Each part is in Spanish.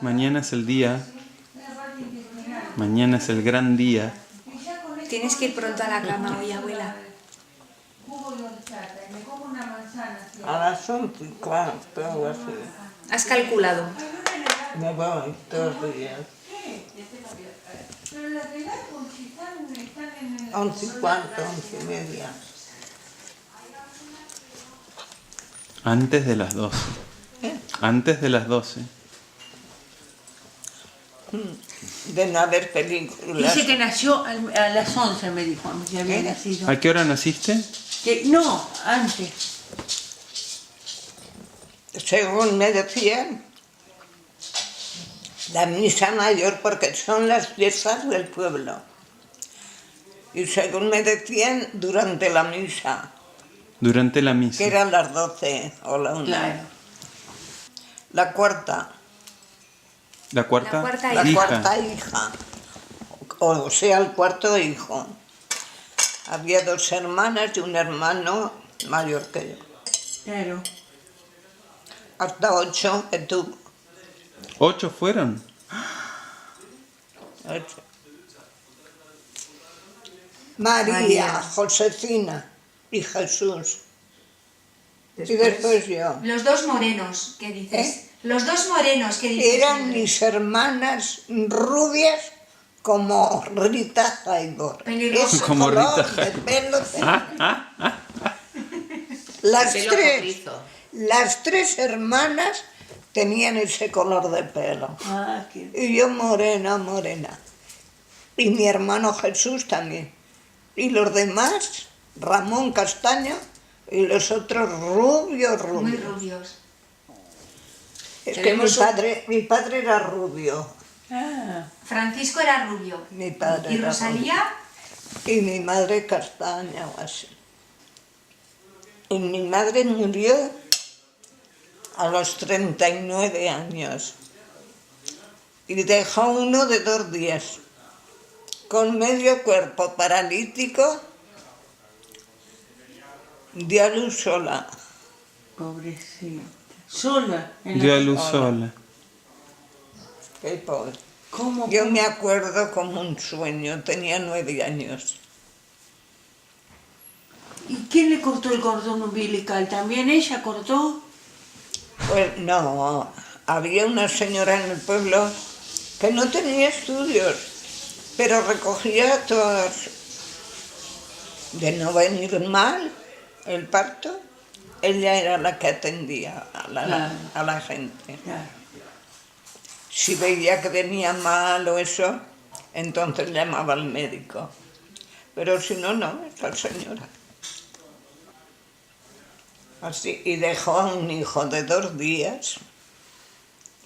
Mañana es el día. Mañana es el gran día. Tienes que ir pronto a la cama hoy, abuela. A las 11, claro, tengo así. ¿Has calculado? Me voy 2 días. 11:15, 11:30. Antes de las 12. Antes de las 12. De no haber películas. Dice que nació a las 11, me dijo, que había nacido. ¿A qué hora naciste? No, antes. Según me decían, la misa mayor, porque son las fiestas del pueblo. Y según me decían, durante la misa, Durante la misa. que eran las 12 o la 1. Claro. La cuarta. La cuarta, La hija. cuarta hija, o sea, el cuarto hijo. Había 2 hermanas y un hermano mayor que yo. Claro. Hasta 8 que tuvo. 8 fueron. 8. María, Josefina y Jesús. Y después yo. Los 2 morenos, ¿qué dices? Los 2 morenos, ¿qué dices? Eran mis hermanas rubias como Rita Hayworth. Pelirrojas. Ese Como color Rita de pelo. Las tres hermanas tenían ese color de pelo. Ah, qué... Y yo morena. Y mi hermano Jesús también. Y los demás, Ramón Castaño, y los otros rubios. Muy rubios. Es que Tenemos mi padre era rubio. Ah, Francisco era rubio. Mi padre ¿Y era Rosalía? rubio. Y mi madre castaña o así. Y mi madre murió a los 39 años. Y dejó uno de 2 días, con medio cuerpo paralítico, dio a luz sola. pobrecita. Sola. Dio a luz sola. Qué pobre. ¿Cómo? Yo me acuerdo como un sueño, tenía 9 años. ¿Y quién le cortó el cordón umbilical? ¿También ella cortó? Pues no, había una señora en el pueblo que no tenía estudios, pero recogía todos, de no venir mal el parto, ella era la que atendía a la gente. Claro. Si veía que venía mal o eso, entonces llamaba al médico. Pero si no, no, esta señora. Así, y dejó a un hijo de 2 días.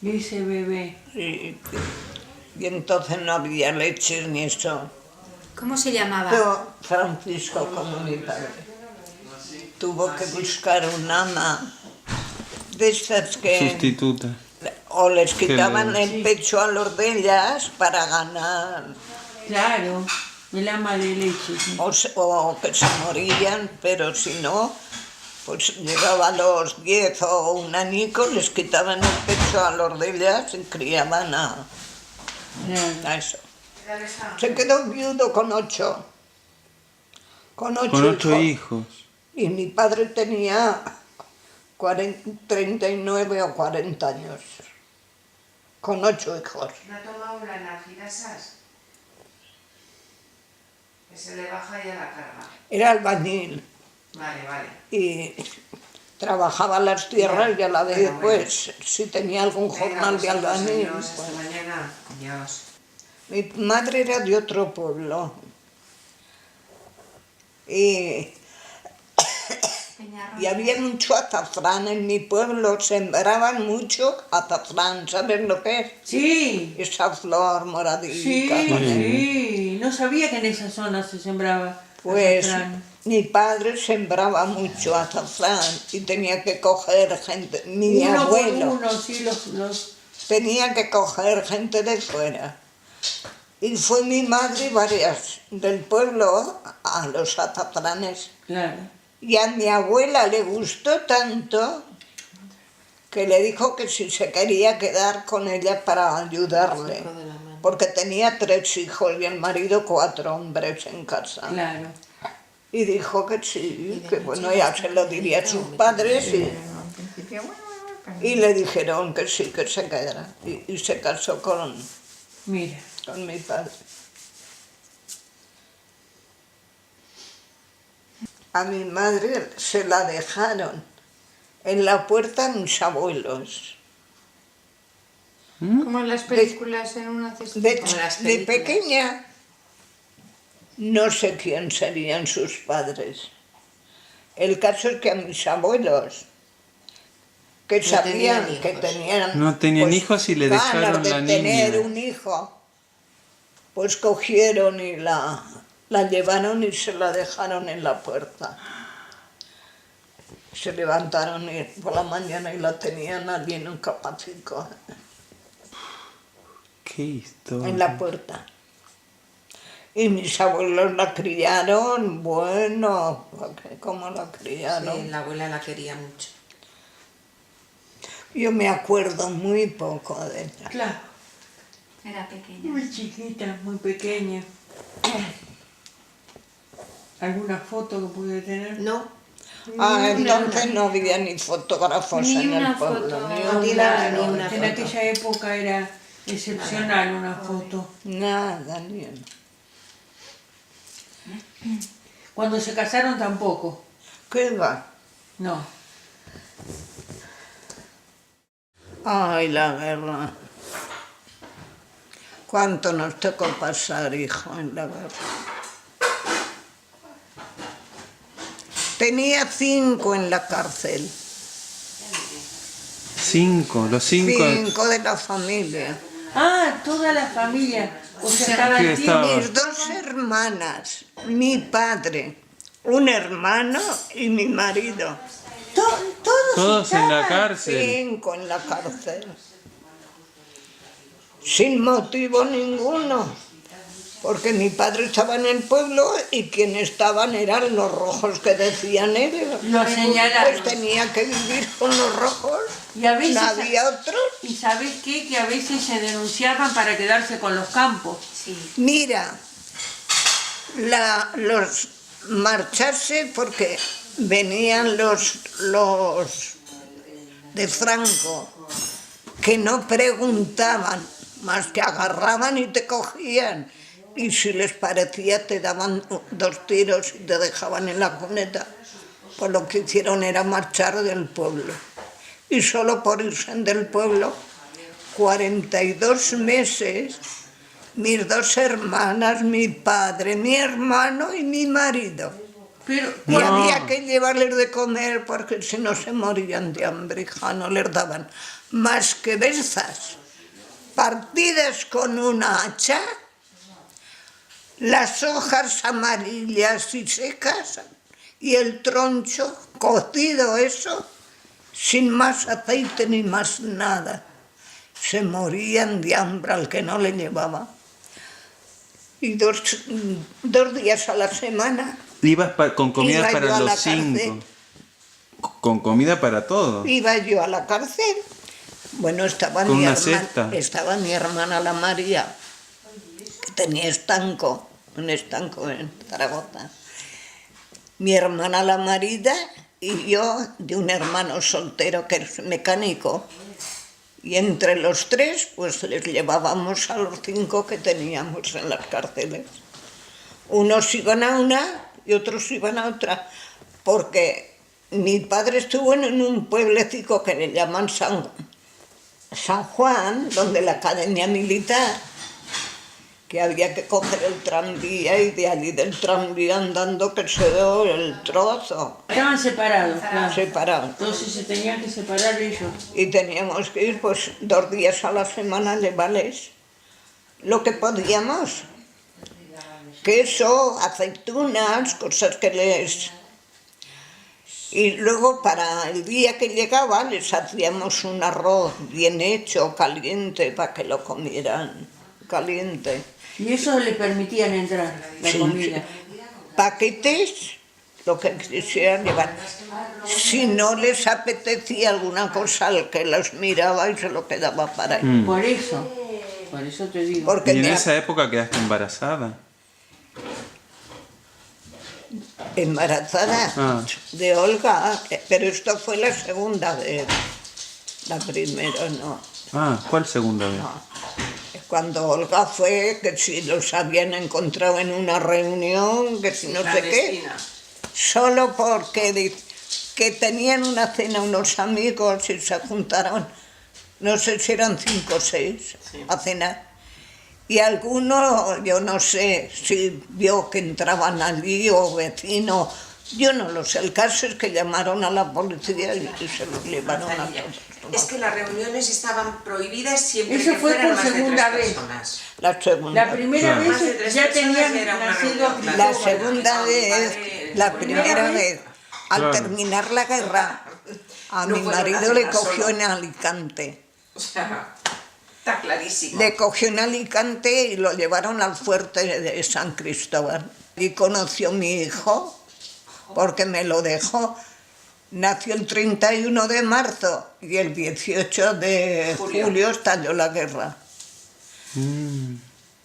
Dice bebé. Y entonces no había leche ni eso. ¿Cómo se llamaba? Pero Francisco, como mi padre, tuvo que buscar una ama de estas que... Sustituta. O les quitaban le- el pecho a los de ellas para ganar, Claro, el ama de leche. Sí. o que se morían, pero si no, pues llegaba a los 10 o un añico, les quitaban el pecho a los de ellas y criaban a Claro. eso. Se quedó viudo con 8. Con 8 Con 8 hijos. Y mi padre tenía 39 o 40 años. Con 8 hijos. ¿No ha tomado una analgirasas? Que se le baja ya la carga. Era albañil Vale. y trabajaba las tierras y a la vez, Bueno. pues, si tenía algún jornal de albañil. Adiós, pues. hasta mañana. Adiós. Mi madre era de otro pueblo. Y había mucho azafrán en mi pueblo, sembraban mucho azafrán, ¿sabes lo que es? Sí, Esa flor moradita. sí. No sabía que en esa zona se sembraba Pues azafrán. mi padre sembraba mucho azafrán y tenía que coger gente, mi Uno por abuelo uno, sí, los... tenía que coger gente de fuera. Y fue mi madre y varias del pueblo a los azafranes. Claro. Y a mi abuela le gustó tanto que le dijo que si se quería quedar con ella para ayudarle, porque tenía 3 hijos y el marido 4 hombres en casa. Claro. Y dijo que sí, que bueno, ya se lo diría a sus padres y le dijeron que sí, que se quedara. Y se casó Mira. con mi padre. A mi madre se la dejaron en la puerta mis abuelos. Como en las películas en una cestita. De pequeña no sé quién serían sus padres. El caso es que a mis abuelos, que No sabían tenían que hijos. tenían No tenían hijos y le ganas dejaron de la tener niña. un hijo, pues cogieron y la llevaron y se la dejaron en la puerta. Se levantaron por la mañana y la tenían allí en un capacico, Qué historia. en la puerta. Y mis abuelos la criaron, bueno, ¿cómo la criaron? Sí, la abuela la quería mucho. Yo me acuerdo muy poco de ella. Claro. Era pequeña. Muy chiquita, muy pequeña. ¿Alguna foto que pude tener? No, Entonces no había ni fotógrafos Ni en el una pueblo. foto. Ni No tiene una, ni una En foto. aquella época era excepcional una foto. nada, ni una. Cuando se casaron tampoco. ¿Qué va? No. Ay, la guerra. ¿Cuánto nos tocó pasar, hijo, en la guerra? Tenía 5 en la cárcel. 5, los 5. 5 de la familia. Ah, toda la familia. O sea, estaba ¿Qué el tío. estaba? Mis 2 hermanas, mi padre, un hermano y mi marido. Todos en la estaban. cárcel. 5 en la cárcel. Sin motivo ninguno. Porque mi padre estaba en el pueblo y quienes estaban eran los rojos que decían ellos. Lo señalaron. Pues tenía que vivir con los rojos. Y a veces- no había otros. ¿Y sabes qué? Que a veces se denunciaban para quedarse con los campos. Sí. Mira, los marcharse porque venían los de Franco, que no preguntaban, más que agarraban y te cogían. Y si les parecía te daban 2 tiros y te dejaban en la cuneta. Pues lo que hicieron era marchar del pueblo. Y solo por irse del pueblo, 42 meses, mis 2 hermanas, mi padre, mi hermano y mi marido. Pero, Y No. había que llevarles de comer porque si no se morían de hambre, hija, no les daban más que berzas partidas con una hacha, las hojas amarillas y secas y el troncho cocido eso, sin más aceite ni más nada. Se morían de hambre al que no le llevaba. Y 2 días a la semana Ibas con comida iba yo para a la los 5. cárcel. Con comida para todos. Iba yo a la cárcel. Bueno, estaba Con una cesta. estaba mi hermana la María, que tenía un estanco en Zaragoza. Mi hermana la Marida y yo de un hermano soltero que es mecánico. Y entre los 3, pues les llevábamos a los 5 que teníamos en las cárceles. Unos iban a una y otros iban a otra, porque mi padre estuvo en un pueblecito que le llaman San Juan, donde la academia militar, que había que coger el tranvía y de allí del tranvía andando que se dio el trozo, estaban separados, claro. separado. Entonces se tenían que separar ellos. Y teníamos que ir pues 2 días a la semana a llevarles lo que podíamos. Queso, aceitunas, cosas que les... Y luego para el día que llegaba les hacíamos un arroz bien hecho, caliente, para que lo comieran caliente. Y eso le permitían entrar, la Sí, comida. Paquetes lo que quisieran llevar. Si no les apetecía alguna cosa, al que los miraba y se lo quedaba para él. Por eso te digo. Porque ¿Y en me- esa época quedaste embarazada? embarazada Ah. de Olga, pero esto fue la segunda vez. La primera no. Ah, ¿cuál segunda vez? Cuando Olga fue, que si los habían encontrado en una reunión, que si no sé qué, solo porque que tenían una cena unos amigos y se juntaron, no sé si eran 5 o 6 a cenar. Y alguno, yo no sé si vio que entraban allí o vecino, yo no lo sé. El caso es que llamaron a la policía y se los llevaron a todos. Es que las reuniones estaban prohibidas siempre Eso que fue fueran por más de segunda 3 vez. personas. La segunda. La primera Claro. Más de vez 3 ya personas tenían era una nacido reunión, Cristóbal. La claro. segunda Mi vez, padre, la bueno, primera vez, al Claro. terminar la guerra, a No mi fueron marido las le cenas cogió solo. en Alicante. O sea, está clarísimo. Le cogió en Alicante y lo llevaron al fuerte de San Cristóbal. Y conoció a mi hijo, porque me lo dejó. Nació el 31 de marzo y el 18 de julio estalló la guerra.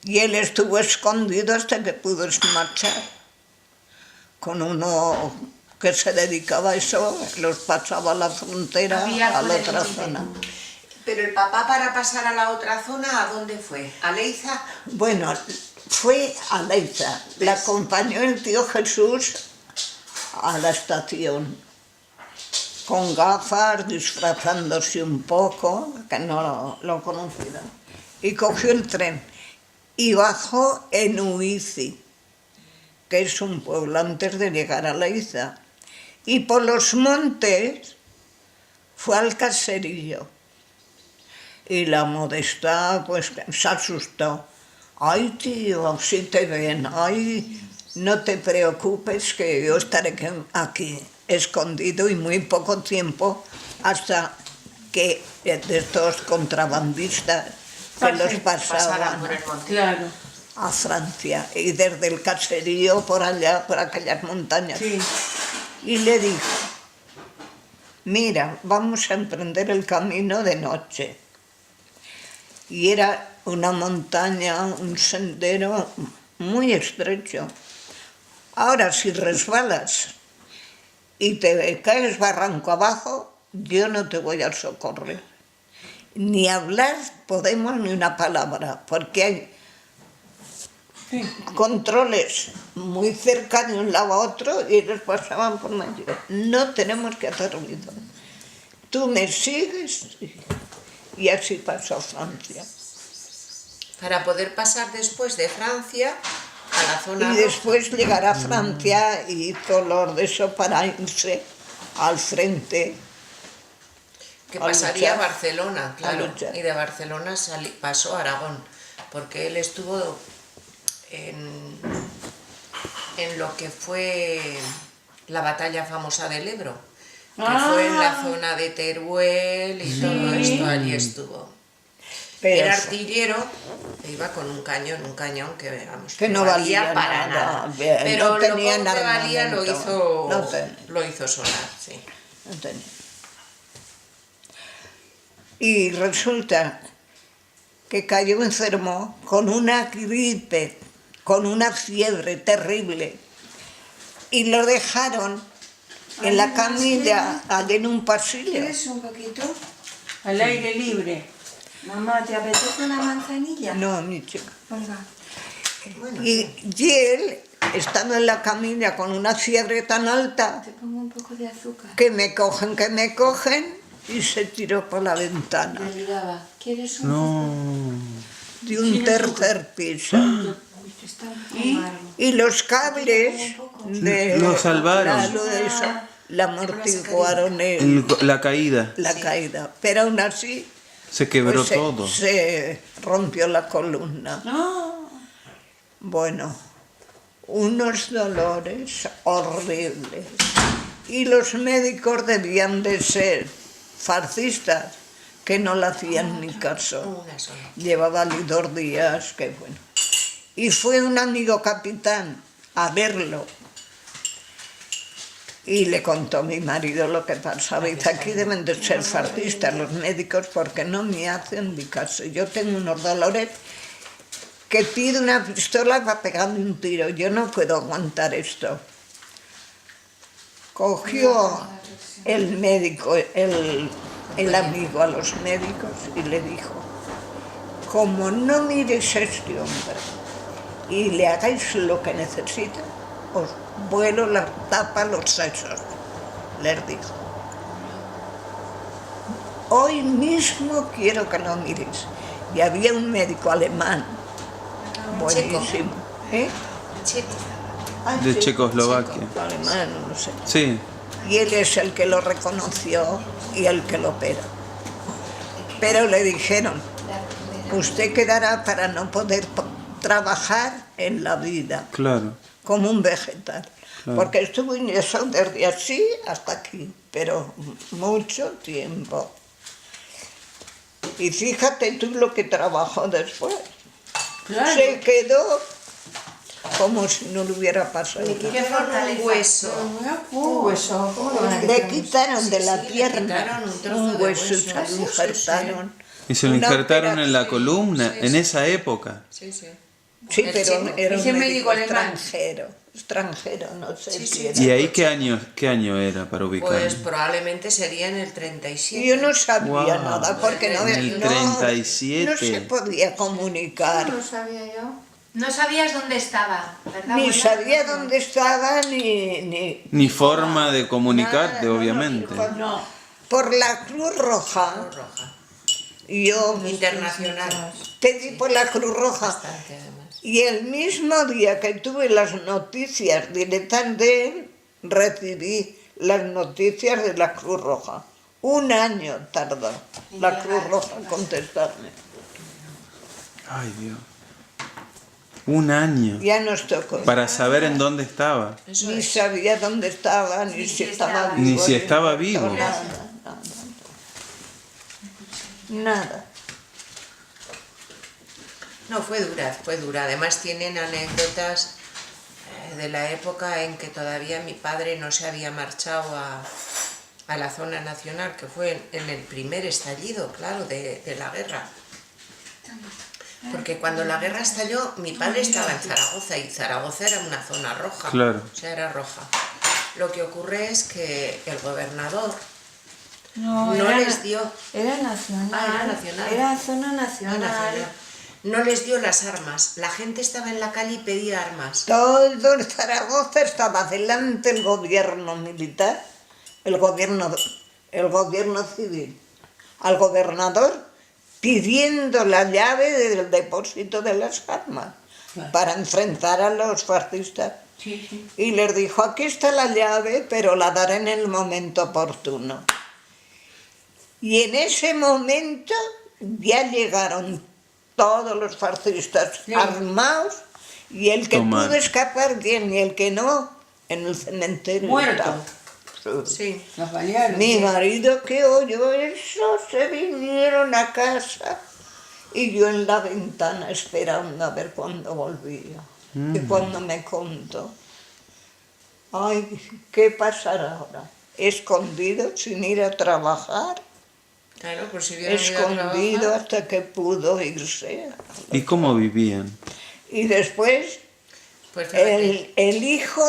Y él estuvo escondido hasta que pudo marchar. Con uno que se dedicaba a eso, los pasaba a la frontera, Había a la por el otra límite. zona. Pero el papá para pasar a la otra zona, ¿a dónde fue? ¿A Leiza? Bueno, fue a Leiza. La acompañó el tío Jesús a la estación, con gafas, disfrazándose un poco, que no lo conocieron. Y cogió el tren y bajó en Uici, que es un pueblo antes de llegar a Leiza. Y por los montes fue al caserío. Y la Modesta, pues, se asustó. Ay, tío, si te ven, ay, no te preocupes que yo estaré aquí escondido y muy poco tiempo hasta que de estos contrabandistas que los Pasaran pasaban por el monte. Claro. a Francia y desde el caserío por allá, por aquellas montañas. Sí. Y le dijo, mira, vamos a emprender el camino de noche. Y era una montaña, un sendero muy estrecho. Ahora, si resbalas y te caes barranco abajo, yo no te voy a socorrer. Ni hablar podemos ni una palabra, porque hay controles muy cerca de un lado a otro y ellos pasaban por medio. No tenemos que hacer ruido. Tú me sigues y así pasó a Francia. Para poder pasar después de Francia a la zona Y después llegar a Francia y hizo lo de eso para irse al frente. que a pasaría a luchar. Barcelona, claro. luchar. Y de Barcelona pasó a Aragón, porque él estuvo en lo que fue la batalla famosa del Ebro, que fue en la zona de Teruel y todo esto, allí estuvo. Pero Era artillero, iba con un cañón que vamos, Que no valía para nada, nada. bien, Pero no tenían lo poco que valía armamento, no tenía. lo hizo sonar, sí. no tenía. Y resulta que cayó enfermo con una gripe, con una fiebre terrible. Y lo dejaron en la camilla, allí en un pasillo. ¿Quieres un poquito? Al aire libre. Mamá, ¿te apetece una manzanilla? No, mi chica. Venga. Y él, estando en la camilla con una fiebre tan alta, Te pongo un poco de azúcar. que me cogen, y se tiró por la ventana Me ligaba. ¿Quieres un No. de un tercer piso. Está un poco amargo. Y los cables de Lo salvaron. la luz de eso, la amortiguaron La caída. la caída. Pero aún así Se quebró pues, todo. se rompió la columna. Bueno, unos dolores horribles. Y los médicos debían de ser fascistas, que no le hacían ni caso. Una sola. Llevaba allí 2 días, qué bueno. Y fue un amigo capitán a verlo. Y le contó mi marido lo que pasaba. Y dice, aquí deben de ser fascistas los médicos porque no me hacen ni caso. Yo tengo unos dolores que pido una pistola para pegarme un tiro. Yo no puedo aguantar esto. Cogió el médico, el amigo a los médicos y le dijo, como no mires a este hombre y le hagáis lo que necesita, os vuelo la tapa los sesos, les dijo. Hoy mismo quiero que lo miréis. Y había un médico alemán, buenísimo. ¿Eh? Checo. Ah, De sí, Checoslovaquia. alemán, no sé. Sí, Y él es el que lo reconoció y el que lo opera. Pero le dijeron, usted quedará para no poder trabajar en la vida, claro. como un vegetal. Claro. Porque estuvo ingresado desde así hasta aquí, pero mucho tiempo. Y fíjate tú lo que trabajó después. Claro. Se quedó como si no le hubiera pasado nada. Un hueso. Un hueso. ¿Cómo lo van a Le quitar? quitaron de la Sí, le pierna quitaron un trozo un de hueso y hueso. se lo Sí, sí, injertaron. Y se lo Una injertaron en la operación. columna, Sí, en sí. esa época. Sí, sí. Sí, El pero chico. era un Ese médico médico alemán. extranjero, no sé Sí, si sí. era. ¿Y ahí qué año era para ubicarlo? Pues probablemente sería en el 37. Yo no sabía Guau. nada porque no, En el no- 37. no se podía comunicar. No lo sabía yo. No sabías dónde estaba, ¿verdad? Ni abuela? sabía dónde estaba Ni forma de comunicarte, Nada, no, obviamente. no. Por la Cruz Roja. Cruz Roja. Yo Internacional. pedí por la Cruz Roja. Bastante, además. Y el mismo día que tuve las noticias directas de él, recibí las noticias de la Cruz Roja. Un año tardó la Cruz Roja en contestarme. Ay, Dios. Un año. Ya nos tocó. Para saber en dónde estaba. Eso Ni es. sabía dónde estaba, ni si estaba vivo. Ni si estaba vivo. Nada, nada. Nada. No, fue dura. Además tienen anécdotas de la época en que todavía mi padre no se había marchado a la zona nacional, que fue en el primer estallido, claro, de la guerra. Porque cuando la guerra estalló, mi padre estaba en Zaragoza y Zaragoza era una zona roja. Claro. O sea, era roja. Lo que ocurre es que el gobernador No, no era, les dio... era nacional. Ah, era nacional. Era zona Ah, nacional. nacional. No les dio las armas. La gente estaba en la calle y pedía armas. Todo en Zaragoza estaba delante el gobierno militar, el gobierno civil, al gobernador pidiendo la llave del depósito de las armas para enfrentar a los fascistas. Sí, sí. Y les dijo, aquí está la llave, pero la daré en el momento oportuno. Y en ese momento ya llegaron todos los fascistas armados, y el que Tomar. pudo escapar bien y el que no, en el cementerio. Muerto. estaba. Sí. Los balearon. Mi marido que oyó eso, se vinieron a casa y yo en la ventana esperando a ver cuándo volvía. Y cuando me contó, ay, ¿qué pasará ahora? Escondido sin ir a trabajar, Claro, por si hubieran ido a escondido trabajar. hasta que pudo irse. ¿Y cómo vivían? Y después Pues fíjate, el hijo,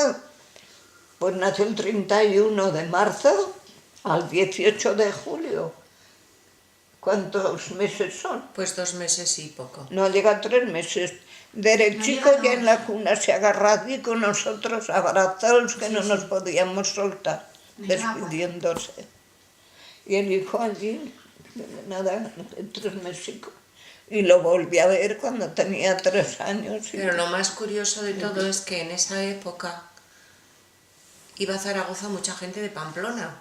pues nació el 31 de marzo al 18 de julio. ¿Cuántos meses son? pues 2 meses y poco. No llega a 3 meses. Derechico ya en la cuna se agarra allí con nosotros, abrazados que no nos podíamos soltar, despidiéndose. Y el hijo allí, nada, 3 meses. Y lo volví a ver cuando tenía 3 años. y- Pero lo más curioso de todo es que en esa época iba a Zaragoza mucha gente de Pamplona,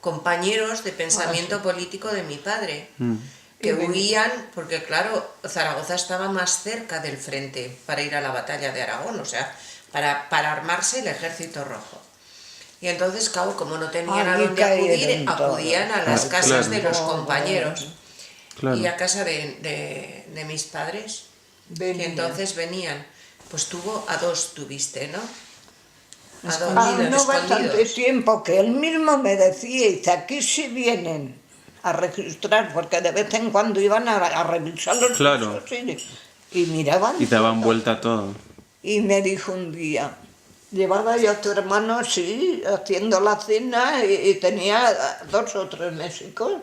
compañeros de pensamiento político de mi padre, que huían, porque claro, Zaragoza estaba más cerca del frente para ir a la batalla de Aragón, o sea, para armarse el ejército rojo. Y entonces, claro, como no tenían a Allí dónde acudir, cayeron todos. acudían a las Ah, casas claro. de los compañeros. Claro. Y a casa de mis padres, que Venían. entonces venían. Pues tuvo a 2 tuviste, ¿no? No bastante tiempo que él mismo me decía, dice, aquí sí vienen a registrar, porque de vez en cuando iban a revisar los Claro. pisos y miraban. Y daban vuelta todo. Y me dijo un día, llevaba yo a tu hermano así, haciendo la cena, y tenía 2 o 3 mesicos.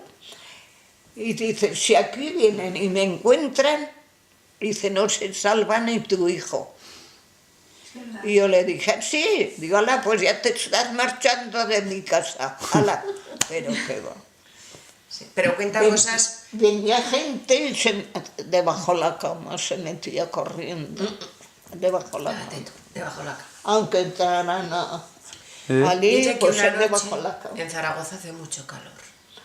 Y dice, si aquí vienen y me encuentran, dice, no se salva ni tu hijo. Y yo le dije, sí, digo, ala, pues ya te estás marchando de mi casa, ala, pero qué va. Sí, pero cuenta cosas... Venía gente y debajo de la cama se metía corriendo, debajo de la Espérate cama. tú, debajo de la cama. Aunque entraran ¿Eh? allí, Dice que pues una él debajo noche de la cama. en Zaragoza hace mucho calor.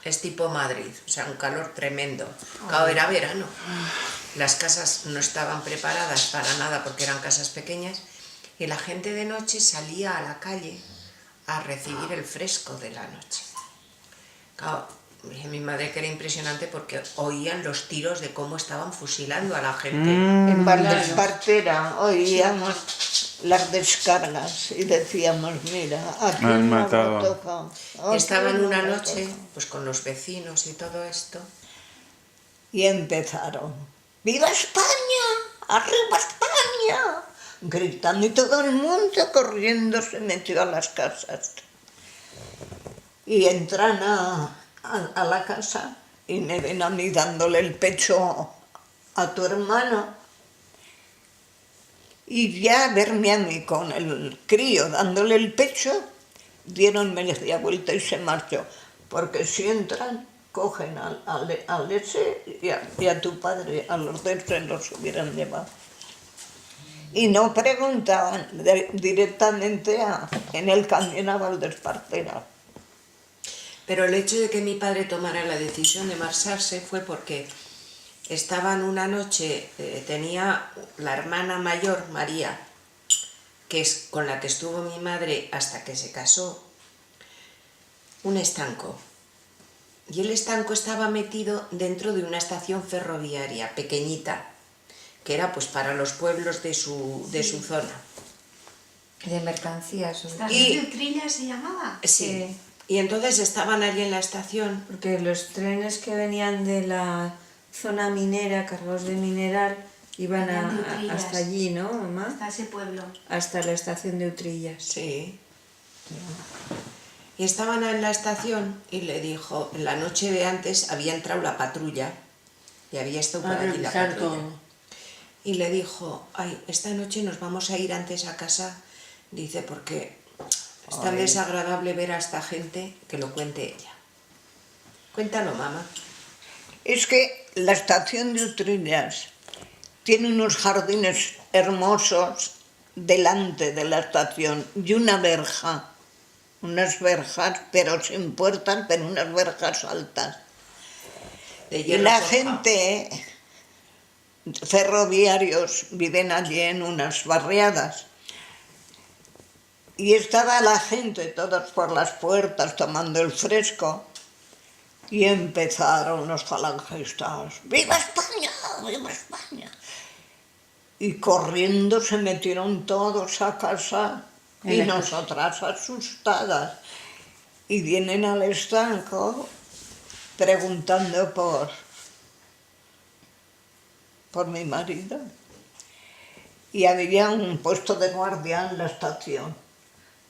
Es tipo Madrid, o sea, un calor tremendo. Claro, era verano. Las casas no estaban preparadas para nada porque eran casas pequeñas y la gente de noche salía a la calle a recibir el fresco de la noche. Claro, dije a mi madre que era impresionante porque oían los tiros de cómo estaban fusilando a la gente. En Valdespartera oíamos las descargas y decíamos, mira, aquí Han no matado. lo toca, aquí Estaban no una lo noche toca. pues con los vecinos y todo esto. Y empezaron, ¡viva España! ¡Arriba España! Gritando y todo el mundo corriendo se metió a las casas. Y entran a la casa y me ven a mí dándole el pecho a tu hermano. Y ya verme a mí con el crío dándole el pecho, dieron media vuelta y se marchó. Porque si entran, cogen al ese y a tu padre, a los dos se los hubieran llevado. Y no preguntaban directamente en el camión a Valdespartera. Pero el hecho de que mi padre tomara la decisión de marcharse fue porque estaban una noche, tenía la hermana mayor, María, que es con la que estuvo mi madre hasta que se casó, un estanco. Y el estanco estaba metido dentro de una estación ferroviaria pequeñita, que era pues para los pueblos de su zona. De mercancías. ¿Estación Y- de Utrilla se llamaba? Sí. Y entonces estaban allí en la estación. Porque los trenes que venían de la zona minera, cargados de mineral, iban Venían de Utrillas. hasta allí, ¿no, mamá? Hasta ese pueblo. Hasta la estación de Utrillas. Sí. Y estaban en la estación y le dijo, la noche de antes había entrado la patrulla y había estado por A allí la revisar patrulla. todo. Y le dijo, ay, esta noche nos vamos a ir antes a casa, dice, porque es tan desagradable ver a esta gente, que lo cuente ella. Cuéntalo, mamá. Es que la estación de Utrillas tiene unos jardines hermosos delante de la estación y una verja, unas verjas, pero sin puertas, pero unas verjas altas. De Y hierro la forjado. gente, ferroviarios, viven allí en unas barriadas. Y estaba la gente, todos por las puertas, tomando el fresco. Y empezaron los falangistas, ¡viva España! ¡Viva España! Y corriendo se metieron todos a casa y nosotras asustadas. Y vienen al estanco preguntando por mi marido. Y había un puesto de guardia en la estación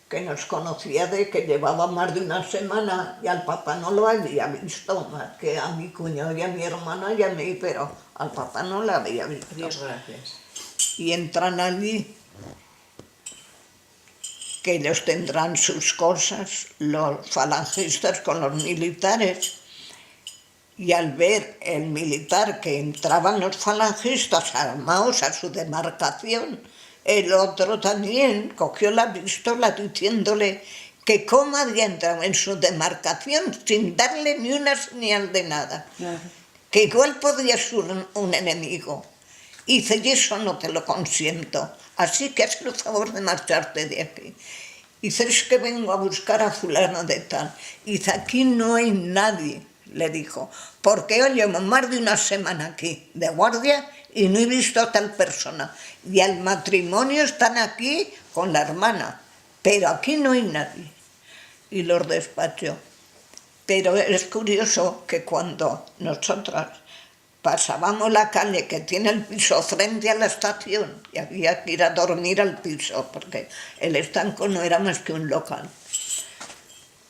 que nos conocía de que llevaba más de una semana y al papá no lo había visto, más que a mi cuñado y a mi hermana y a mí, pero al papá no lo había visto. Dios gracias. Y entran allí, que ellos tendrán sus cosas, los falangistas con los militares, y al ver el militar que entraban los falangistas armados a su demarcación, el otro también cogió la pistola diciéndole que cómo había entrado en su demarcación sin darle ni una señal de nada, Claro. que igual podría ser un enemigo. Y dice, y eso no te lo consiento, así que haz el favor de marcharte de aquí. Y dice, es que vengo a buscar a fulano de tal. Y dice, aquí no hay nadie, le dijo, porque yo llevo más de una semana aquí de guardia y no he visto a tal persona. Y al matrimonio están aquí con la hermana. pero aquí no hay nadie. Y los despachó. Pero es curioso que cuando nosotras pasábamos la calle que tiene el piso frente a la estación y había que ir a dormir al piso porque el estanco no era más que un local,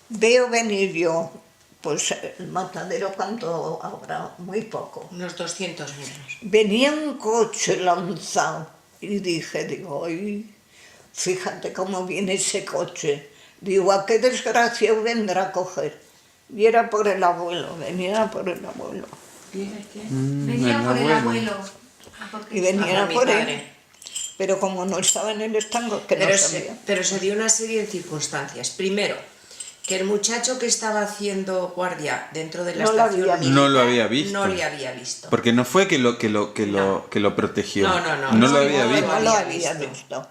veo venir yo, pues el matadero cuánto habrá, muy poco, Unos 200 metros. venía un coche lanzado y digo, ay, fíjate cómo viene ese coche, digo, ¿a qué desgracia vendrá a coger? Y era por el abuelo, venía por el abuelo. Venía el por el abuelo. abuelo. Ah, porque Y venía mi por él. padre. Pero como no estaba en el estanco, que no sabía. Pero se dio una serie de circunstancias. Primero, que el muchacho que estaba haciendo guardia dentro de la No lo estación había militar No lo había visto. no le había visto. Porque no fue que lo protegió. No, No lo había no, visto. No lo había había visto. visto.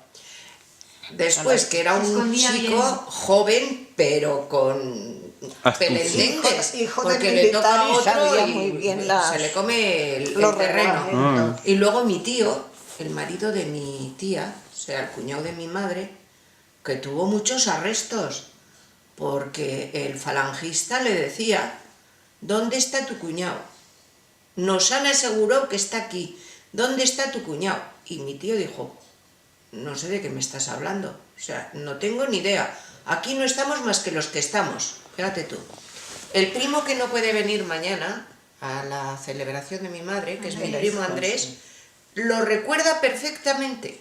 Después, que era Se un escondía chico bien. joven, pero con Astucia. pelendengues, Hijo de porque le toca a militar y sabía otro muy y bien se le come el los terreno. reglamentos. Y luego mi tío, el marido de mi tía, o sea, el cuñado de mi madre, que tuvo muchos arrestos, porque el falangista le decía, ¿dónde está tu cuñado? Nos han asegurado que está aquí, ¿dónde está tu cuñado? Y mi tío dijo, no sé de qué me estás hablando, o sea, no tengo ni idea, aquí no estamos más que los que estamos, fíjate tú. El primo que no puede venir mañana a la celebración de mi madre, que es mi primo Andrés, lo recuerda perfectamente.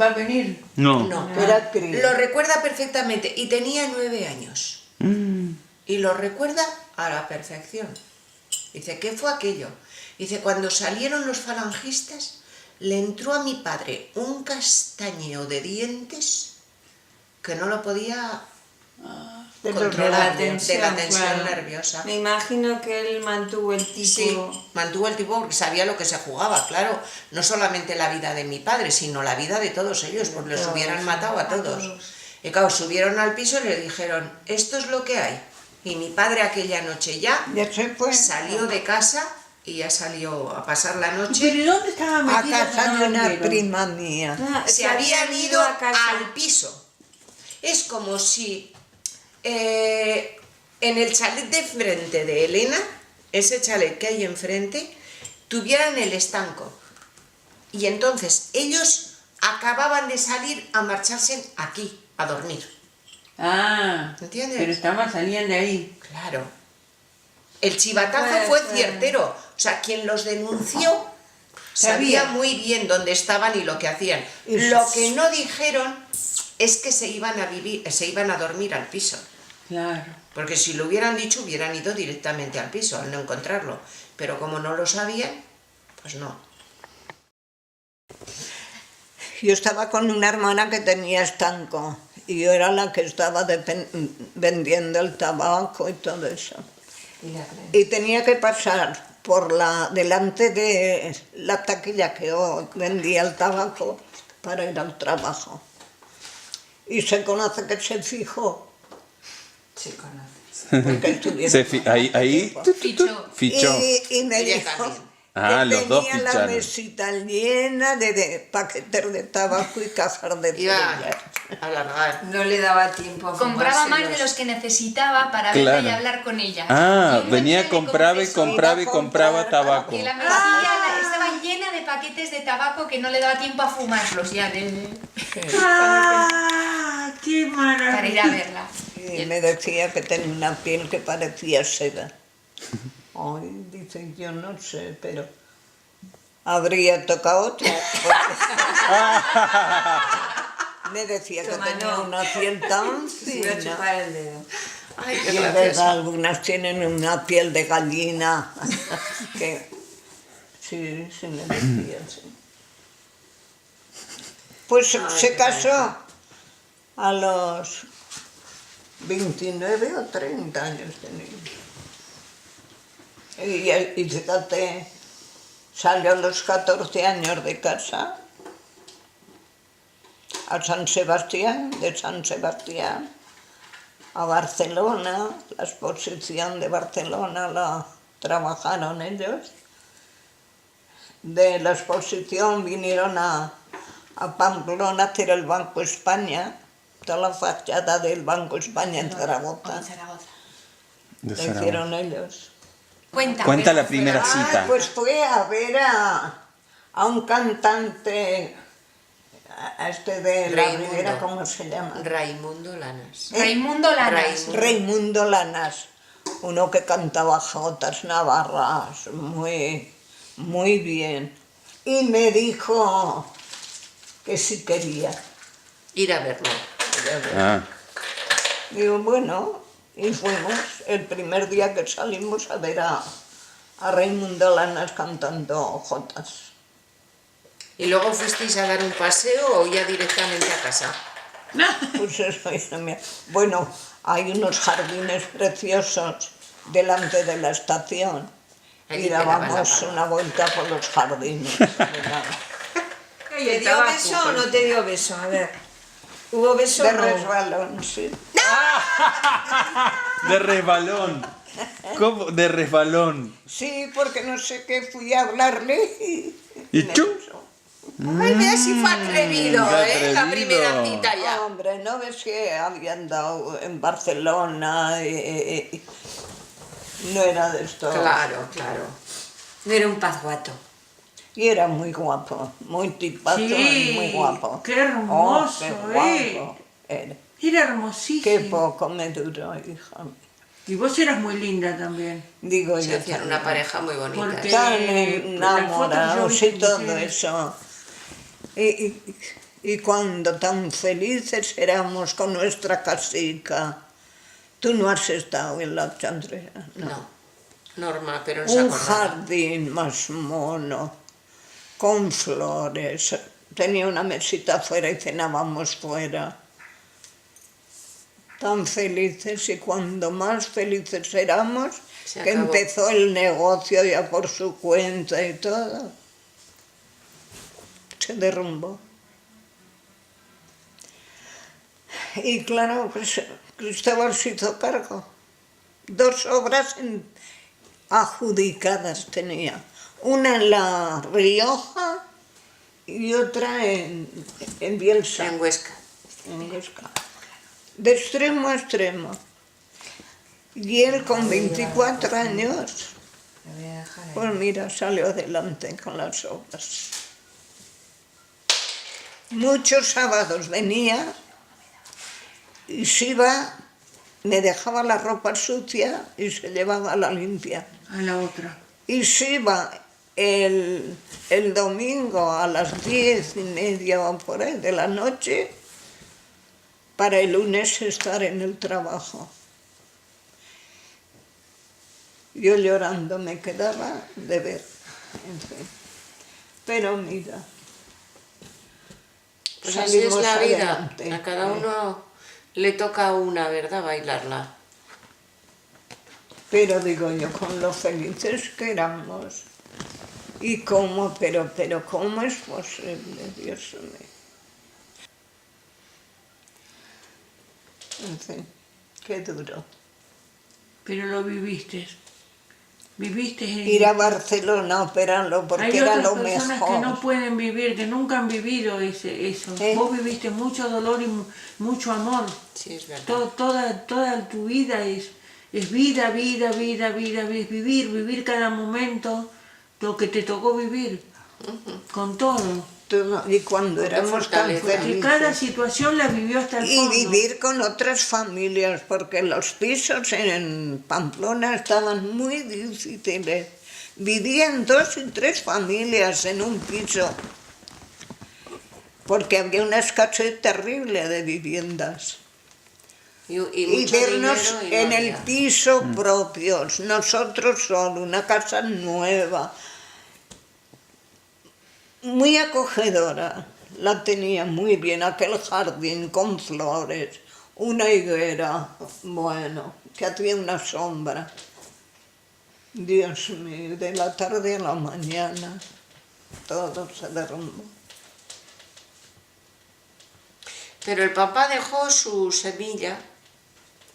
¿Va a venir? No. No, Era crío. lo recuerda perfectamente y tenía 9 años. Y lo recuerda a la perfección. Dice, ¿qué fue aquello? Dice, cuando salieron los falangistas, le entró a mi padre un castañeo de dientes que no lo podía controlar de la tensión claro. nerviosa. Me imagino que él mantuvo el tipo... Sí, mantuvo el tipo porque sabía lo que se jugaba, claro, no solamente la vida de mi padre, sino la vida de todos ellos, porque los hubieran matado a todos. Y claro, subieron al piso y le dijeron, esto es lo que hay. Y mi padre aquella noche ya Ya se fue salió de casa y ya salió a pasar la noche. ¿Pero ¿y dónde estaba a metido? casa No de lo una vieron. prima mía. Ah, Se que habían ido a casa. al piso. Es como si en el chalet de frente de Elena, ese chalet que hay enfrente, tuvieran el estanco. Y entonces ellos acababan de salir a marcharse aquí, a dormir. Ah, ¿Entiendes? pero salían de ahí. Claro. El chivatazo Puede fue ser. ciertero. O sea, quien los denunció sabía muy bien dónde estaban y lo que hacían. Y Lo que no dijeron es que se iban a dormir al piso. Claro. Porque si lo hubieran dicho, hubieran ido directamente al piso, al no encontrarlo. Pero como no lo sabían, pues no. Yo estaba con una hermana que tenía estanco y yo era la que estaba vendiendo el tabaco y todo eso. Y tenía que pasar por delante de la taquilla que yo vendía el tabaco para ir al trabajo. Y se conoce que se fijó. Se conoce. Porque estuvieron Ahí Fichó. fichó. y me Ella dijo también. Ah, que los dos tenía la ficharon. mesita llena de paquetes de tabaco y cajas de Iba cerillas. a largar. No le daba tiempo a Compraba más de fumárselos. los que necesitaba para Claro. verla y hablar con ella. Ah, Y un venía, buen día le compraba y confesó compraba y iba a compraba comprar tabaco. que la mesilla estaba llena de paquetes de tabaco que no le daba tiempo a fumarlos ya ¡Ah! ¡Qué maravilla! para ir a verla. Y me decía que tenía una piel que parecía seda. Ay, dice, yo no sé, pero habría tocado otra. Me decía que Toma, tenía no. una piel tan Se iba a fina. chupar el dedo. Ay, Y qué es gracioso. verdad, algunas tienen una piel de gallina. Que sí, sí me decía, sí. Pues se casó a los 29 o 30 años tenía. Y fíjate, salió a los 14 años de casa a San Sebastián, de San Sebastián a Barcelona, la exposición de Barcelona la trabajaron ellos. De la exposición vinieron a Pamplona a hacer el Banco España toda la fachada del Banco España en Zaragoza. En Zaragoza. De Lo Zaragoza. hicieron ellos. Cuenta. Cuenta la primera cita. Pues fue a ver a un cantante, a este de la Raimundo. Ribera, ¿cómo se llama? Raimundo Lanas. Raimundo Lanas. Raimundo. Raimundo Lanas, uno que cantaba jotas navarras muy, muy bien. Y me dijo que si quería. Ir a verlo. Ah, Digo, bueno, y fuimos el primer día que salimos a ver a Raimundo Lanas cantando jotas. ¿Y luego fuisteis a dar un paseo o ya directamente a casa? Pues eso, hija mía. Bueno, hay unos jardines preciosos delante de la estación Allí y te dabas la dábamos palma. una vuelta por los jardines. ¿Verdad? ¿Te dio beso o no te dio beso? A ver. ¿Hubo beso De o no? resbalón, sí. de resbalón. ¿Cómo? De resbalón. Sí, porque no sé qué, fui a hablarle ¿Y me tú? besó. Ay, mira si fue atrevido, qué La atrevido. primera cita ya. Hombre, ¿no ves que habían dado en Barcelona? No era de esto. Claro, claro. No era un pazguato. Y era muy guapo, muy tipazo, Sí, muy guapo. qué hermoso, qué guapo era. Era hermosísimo. Qué poco me duró, hija mía. Y vos eras muy linda también. Digo Se yo hacían también. una pareja muy bonita. Porque- Tan las fotos enamorados yo y vi todo que- eso. Y cuando tan felices éramos con nuestra casica. Tú no has estado en la Chandrea, no. No, Norma, pero no se Un acordaba. jardín más mono, con flores. Tenía una mesita afuera y cenábamos fuera. Tan felices, y cuando más felices éramos, Se que acabó. empezó el negocio ya por su cuenta y todo, se derrumbó. Y claro, pues Cristóbal se hizo cargo. 2 obras adjudicadas tenía. Una en La Rioja y otra en Bielsa, En Huesca. en Huesca. De extremo a extremo. Y él con 24 años, Lo voy a dejar ahí. pues mira, salió adelante con las obras. Muchos sábados venía y se iba, me dejaba la ropa sucia y se llevaba la limpia. A la otra. Y se iba el domingo a las 10:30 o por ahí de la noche para el lunes estar en el trabajo. Yo llorando me quedaba de ver, en fin. Pero mira, Pues así es salimos la vida. adelante. A cada uno le toca una, ¿verdad? Bailarla. Pero digo yo, con lo felices que éramos. Y cómo, pero cómo es posible, Dios mío. En fin, qué duro. Pero lo viviste. Viviste en... Ir a Barcelona a operarlo porque Hay era otras lo personas mejor. que no pueden vivir, que nunca han vivido eso. ¿Eh? Vos viviste mucho dolor y mucho amor. Sí, es verdad. Toda tu vida es vida, es vivir cada momento lo que te tocó vivir, con todo. Y cuando éramos tan fortaleza. Porque cada felices. situación la vivió hasta el Y fondo. vivir con otras familias, porque los pisos en Pamplona estaban muy difíciles. Vivían 2 y 3 familias en un piso, porque había una escasez terrible de viviendas. Y Y mucho vernos dinero y no en el había. piso propios, nosotros solo, una casa nueva, muy acogedora. La tenía muy bien, aquel jardín con flores, una higuera, bueno, que hacía una sombra. Dios mío, de la tarde a la mañana, todo se derrumbó. Pero el papá dejó su semilla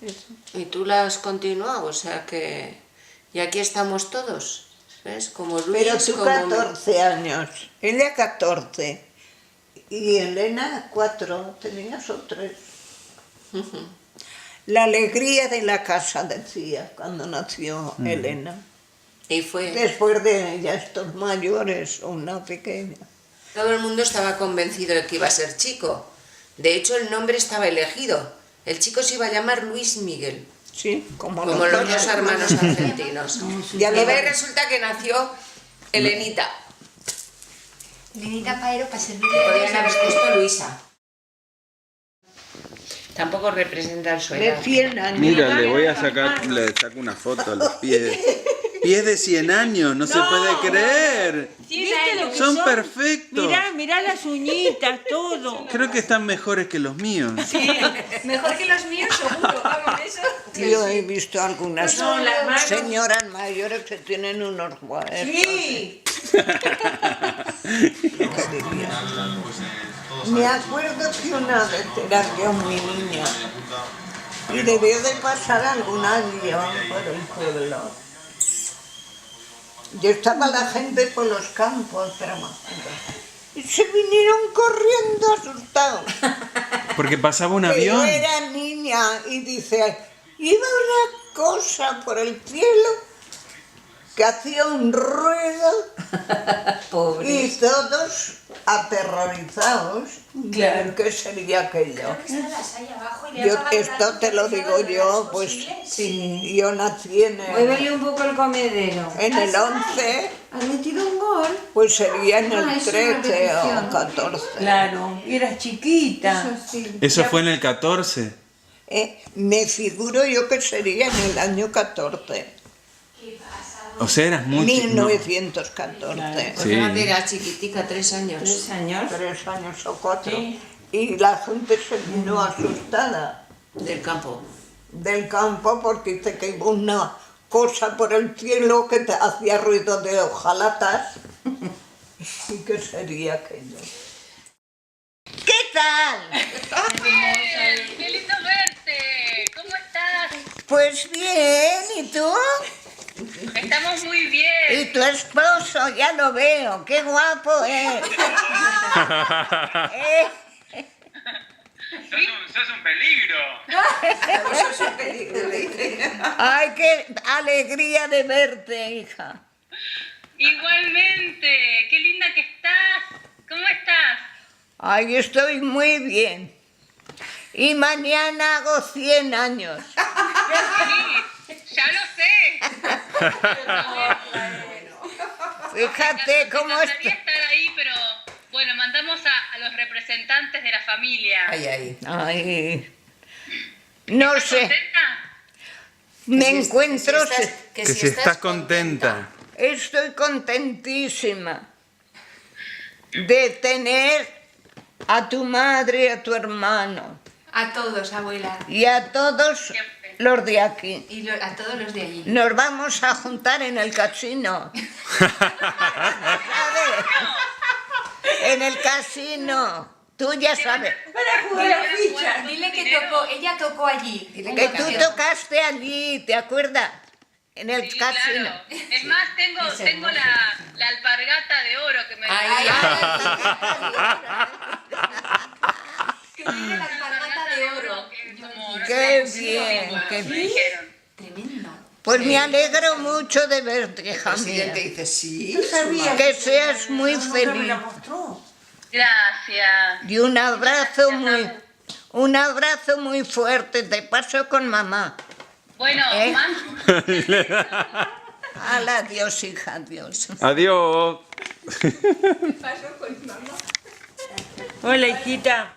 Eso. y tú la has continuado, o sea que... Y aquí estamos todos, ¿ves? Como Luis, Pero tú como... 14 años, ella 14, y Elena 4, tenías o 3. La alegría de la casa, decía, cuando nació Elena. Y fue... Después de ya estos mayores, una pequeña. Todo el mundo estaba convencido de que iba a ser chico. De hecho, el nombre estaba elegido. El chico se iba a llamar Luis Miguel, Sí, como como los dos hermanos argentinos. Ya lo Y ves. resulta que nació Elenita. Lenita Paero para servir Le podrían haber puesto Luisa. Tampoco representa su De edad. 100 años. Mira, le saco una foto a los pies. Pies de 100 años, no se puede creer. ¿Viste lo que Son perfectos. Mirá las uñitas, todo. Creo que están mejores que los míos. Mejor que los míos, seguro, vamos, eso. Yo he visto algunas Son las manos. señoras mayores que tienen unos cuadernos. Sí. Me acuerdo que una vez era yo muy niña y debió de pasar algún año por el pueblo. Yo estaba la gente por los campos trabajando y se vinieron corriendo asustados. Porque pasaba un Que yo avión. era niña y dice, iba una cosa por el cielo que hacía un ruido y todos aterrorizados. Claro. ¿Qué sería aquello? Creo que están las hay abajo y le Yo, han apagado esto la te lo luz, digo lo más yo, pues posible. Sí. yo nací en Muévele un poco el comedero. el 11, ¿Has metido un gol? pues sería en el Ah, es una 13 o repetición. 14. Claro, eras chiquita. Eso sí. Eso fue en el 14. Me figuro yo que sería en el año 14, O sea, eras muy chiquita. 1914. Pues Sí. fíjate, era chiquitica, 3 años. 3 años. 3 años o 4. Sí. Y la gente se vino asustada Del campo. del campo porque dice que iba una cosa por el cielo que te hacía ruido de hojalatas. ¿Y qué sería aquello? ¿Qué tal? ¡Qué lindo verte! ¿Cómo estás? Pues bien, ¿y tú? Estamos muy bien. Y tu esposo, ya lo veo, qué guapo es. Sos un peligro. Ay, qué alegría de verte, hija. Igualmente. ¡Qué linda que estás! ¿Cómo estás? Ay, estoy muy bien. Y mañana hago 100 años. Sí, ya lo sé. Fíjate cómo Me encantaría está. estar ahí, pero bueno, mandamos a los representantes de la familia. Ay, ay. Ay, no sé, ¿Contenta? me encuentro, Que si estás contenta. estoy contentísima de tener a tu madre y a tu hermano A todos, abuela. y a todos los de aquí. Y a todos los de allí. Nos vamos a juntar en el casino. ¿Sabes? En el casino. Tú ya sabes. Para jugar a ficha. Dile que tocó, ella tocó allí. Que tú tocaste allí, ¿te acuerdas? En el Sí, casino. claro. Es más, tengo la alpargata de oro que me Ay, Que tiene la alpargata de oro. Qué bien, qué me bien. dijeron. Tremendo. Pues me alegro mucho de verte, hija El presidente mía. dice, sí. No sabía Que seas muy nunca me feliz. la mostró. Gracias. Y un abrazo muy fuerte. Te paso con mamá. Bueno, ¿Eh? mamá. Adiós, hija, adiós. Adiós. Hola, hijita.